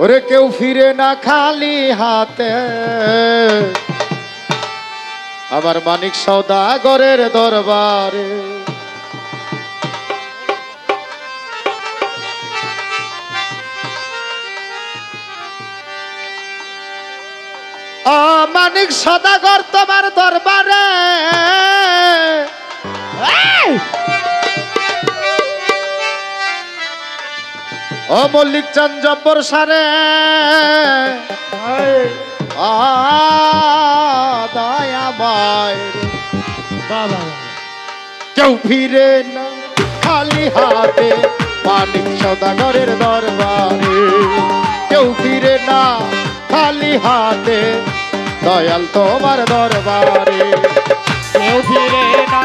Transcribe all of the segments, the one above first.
ওরে কেউ ফিরে না খালি হাতে, আমার মানিক সওদাগরের দরবারে। ও মানিক সওদাগর তোমার দরবারে, ও মল্লিক চাঁদ জব্বর সারে, দয়াময় কেউ ফিরে না খালি হাতে, মানিক সওদাগরের দরবারে। কেউ ফিরে না খালি হাতে, দয়াল তোমার দরবারে। কেউ ফিরে না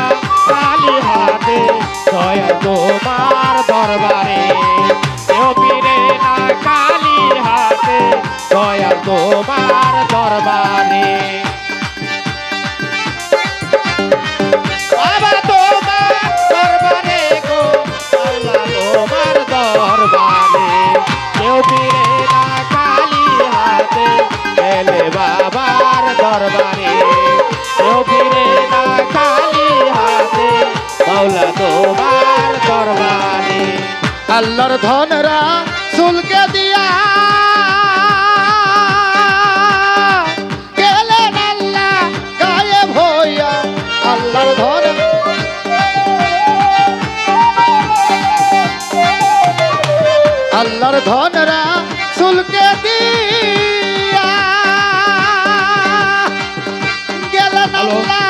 খালি হাতে, দয়াল তোমার দরবারে। কেউ ফিরে না খালি হাতে, দয়াল তোমার দরবারে। বাবা তোমার দরবারে গো, আল্লাহ তোমার দরবারে। কেউ ফিরে না খালি হাতে, গেলে বাবার দরবারে। কেউ ফিরে না খালি হাতে, মাওলা তোমার দরবারে। আল্লাহর ধনরা চুলকে দিয়া গেলেন আল্লাহ গায়েব হইয়া। আল্লাহর ধন আল্লাহর ধনরা চুলকে দিয়া গেলেন আল্লাহ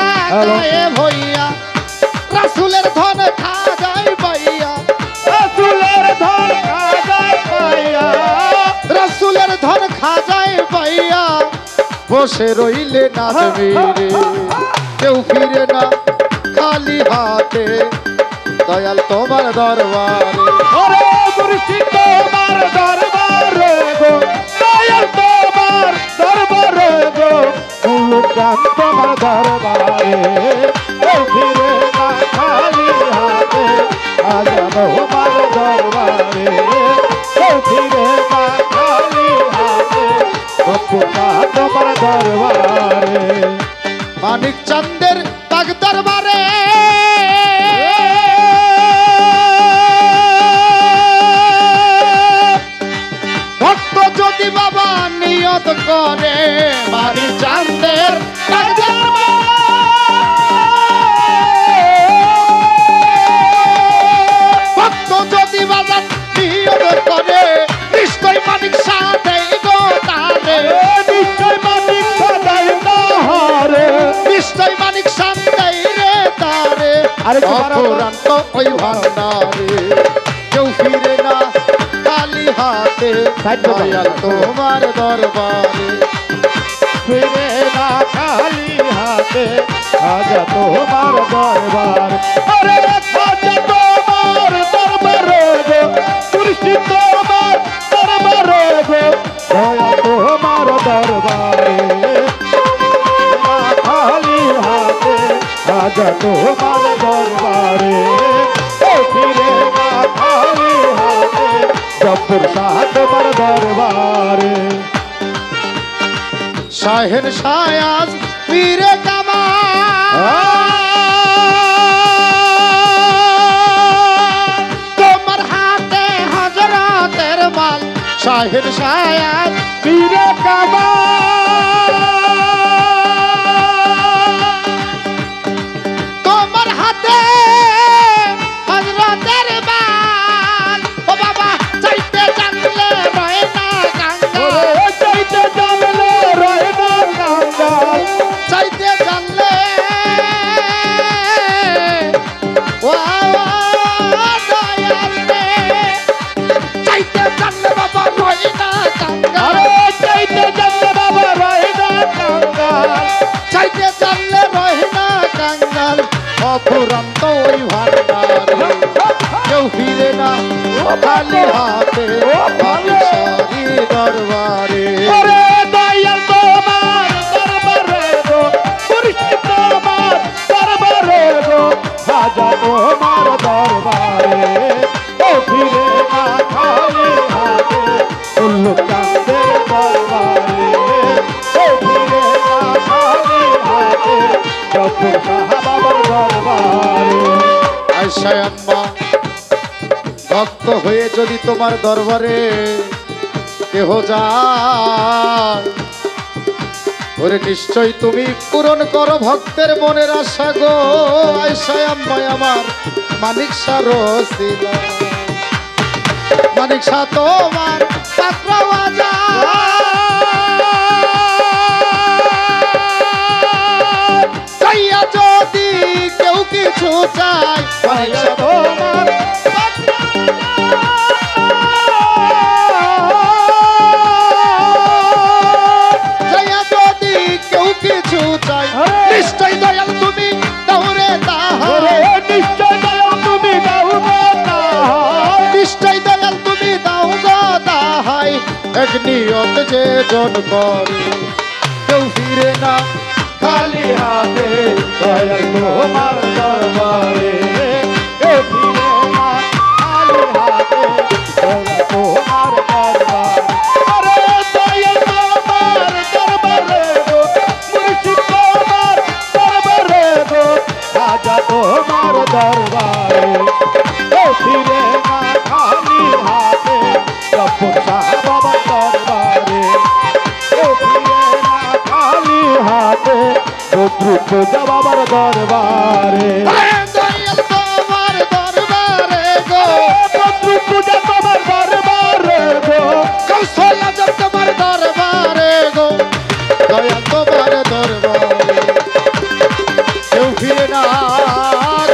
গায়েব হইয়া। রাসূলের ধন খা যায় পাইয়া, রাসূলের ধন খা যায় পাইয়া, রাসূলের ধন খা যায় পাইয়া। বসে রইলে নাচবে রে, কেউ ফিরে না খালি হাতে, দয়াল তোমার দরবারে। ওরে মুর্শিদ তোমার দরবারে গো, দয়াল তোমার দরবারে গো, মুলুক চাঁদ তোমার দরবারে। কেউ ফিরে না খালি হাতে, আজা তোমার দরবারে। কেউ ফিরে না খালি হাতে, মুলুক চাঁদ তোমার দরবারে। মানিক চাঁদের পাক দরবারে ভক্ত যদি বাবা নিয়ত করে, মানিক চাঁদের পাক দরবারে ভক্ত যদি বাবা নিয়ত করে, নিশ্চয় মানিক সাথে গো তারে। নিশ্চয় মানিক সাদাই না হারে, নিশ্চয় মানিক সাথে রে তারে। আরে অপরান্ত ওই ভান্ডারে, কেউ ফিরে না খালি হাতে, দয়াল তোমার দরবারে। ফিরে না খালি হাতে, আজা তোমার দরবার। আরে খাজা তোমার দরবারে গো, মুর্শিদ তোমার দরবারে গো, দয়া তোমার দরবারে। না খালি হাতে, আজা তোমার দরবারে। ও ফিরে না খালি হাতে, জব্বর শাহ তোমার দরবারে। শাহের শায়াজ পীরে কামা তোমার হাতে হযরতের মাল। শাহের শায়াজ পীরে কামা তোমার হাতে হযরতের মাল। ও বাবা চাইতে জানলে রয় না কাঙ্গাল, চাইতে জানলে রয় না কাঙ্গাল। চাইতে জানলে ও দয়াল রে, চাইতে জানলে বাবা রয় না কাঙ্গাল। আরে চাইতে জানলে বাবা রয় না কাঙ্গাল, চাইতে জানলে রয় না কাঙ্গাল। অফুরন্ত ওই ভান্ডারে, কেউ ফিরে না খালি হাতে, বালিশারি দরবারে। ওরে দয়াল তোমার দরবারে গো, মুর্শিদ তোমার দরবারে গো, রাজা তোমার দরবারে। ও ফিরে না খালি হাতে, উল্লু চাঁদ ভক্ত হয়ে যদি তোমার দরবারে কেহ যায়, ওরে নিশ্চয় তুমি পূরণ করো ভক্তের মনের আশা গো। আয়সায় আম্মায় আমার মানিক শাহ রসিলা, মানিক শাহ তোমার পাত্র চাইয়া যদি কেউ কিছু চায়, মানিক শাহ তোমার চাইয়া যদি কেউ কিছু চায়, নিশ্চয় দয়াল তুমি দৌড়ে তাহারে, নিশ্চয় দয়াল তুমি দাও গো তাহাই, নিশ্চয় দয়াল তুমি দাও গো তাহাই। এক নিয়ত যে জন করে কেউ ফিরে না খালি হাতে, দয়াল তোমার দরবারে কেউ ফিরে না খালি হাতে, দয়াল তোমার দরবারে। আরে দয়াল তোমার দরবারে গো, মুর্শিদ তোমার দরবারে গো, রাজা তোমার দরবারে কেউ ফিরে না খালি হাতে, রব্বুল শাহ বাবার দরবারে কেউ ফিরে না খালি হাতে, বদ্রু পূজা বাবার দরবারে। দয়াল তোমার দরবারে গো, বদ্রু পূজা তোমার দরবারে গো, কৌশল আজম তোমার দরবারে গো, দয়া তোমার দরবারে কেউ ফিরে না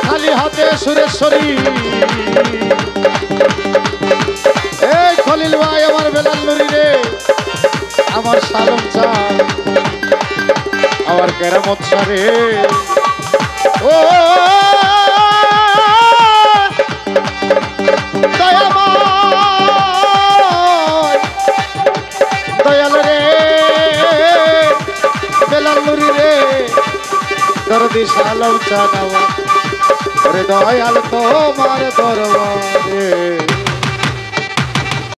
খালি হাতে। সুরেশ্বরী এই খলিল ভাই, আমার বেলাল নুরি রে, আমার সালম চাঁদ, আমার কেরামত শাহ রে, ও দয়াময় দয়াল রে, বেলাল নুরি রে, দরদি সালম চাঁদ আমার, ওরে দয়াল তোমার দরবারে